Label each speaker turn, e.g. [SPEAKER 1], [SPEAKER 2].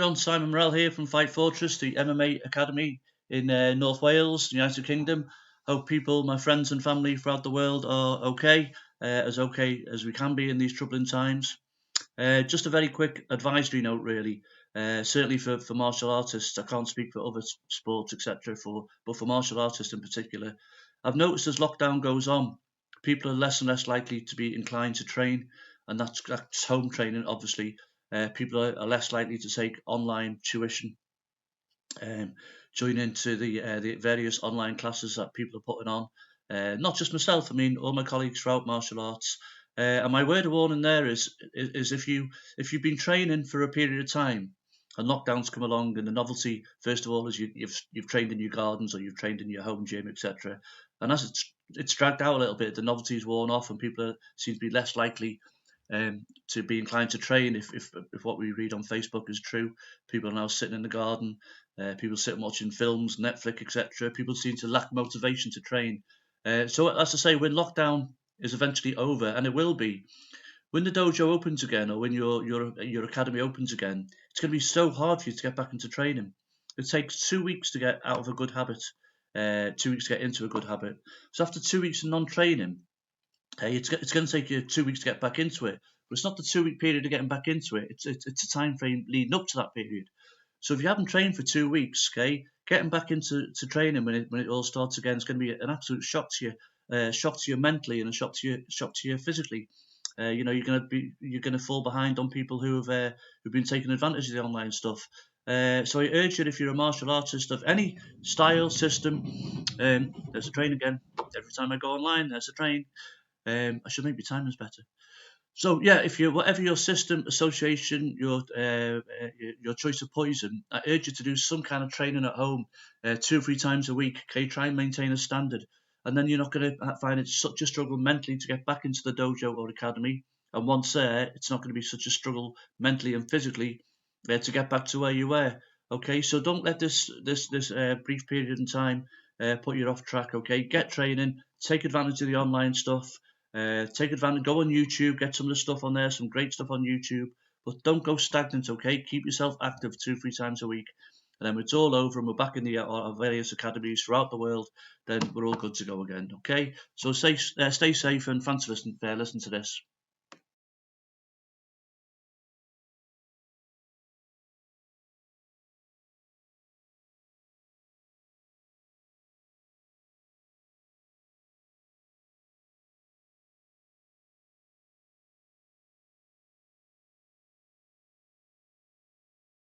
[SPEAKER 1] everyone, Simon Morrell here from Fight Fortress, the MMA Academy in North Wales, United Kingdom. Hope people, my friends and family throughout the world are okay as we can be in these troubling times. Just a very quick advisory note really, certainly for martial artists. I can't speak for other sports etc. But for martial artists in particular, I've noticed as lockdown goes on, people are less and less likely to be inclined to train, and that's home training obviously. People are less likely to take online tuition, um, join into the various online classes that people are putting on. Not just myself, I mean all my colleagues throughout martial arts. And my word of warning there is if you've been training for a period of time and lockdowns come along, and the novelty first of all is you've trained in your gardens or you've trained in your home gym, etc. And as it's dragged out a little bit, the novelty's worn off and people seem to be less likely to be inclined to train if what we read on Facebook is true. People are now sitting in the garden, people sitting watching films, Netflix, etc. People seem to lack motivation to train. So as I say, when lockdown is eventually over, and it will be, when the dojo opens again or when your academy opens again, it's going to be so hard for you to get back into training. It takes 2 weeks to get out of a good habit, 2 weeks to get into a good habit. So after 2 weeks of non-training, hey, it's going to take you 2 weeks to get back into it, but it's not the 2 week period of getting back into it. It's a time frame leading up to that period. So if you haven't trained for 2 weeks, okay, getting back into training when it all starts again is going to be an absolute shock to you mentally and a shock to you physically. You're going to fall behind on people who've been taking advantage of the online stuff. So I urge you, if you're a martial artist of any style, system, there's a train again. Every time I go online, there's a train. I should make my timings better. So yeah, if you whatever your system, association, your choice of poison, I urge you to do some kind of training at home, 2 or 3 times a week. Okay, try and maintain a standard, and then you're not going to find it such a struggle mentally to get back into the dojo or academy. And once there, it's not going to be such a struggle mentally and physically to get back to where you were. Okay, so don't let this brief period in time put you off track. Okay, get training, take advantage of the online stuff. Take advantage, go on YouTube, get some of the stuff on there, some great stuff on YouTube, but don't go stagnant, okay? Keep yourself active 2 or 3 times a week, and then when it's all over and we're back in our various academies throughout the world, then we're all good to go again, okay? So stay safe, and thanks for listening to this.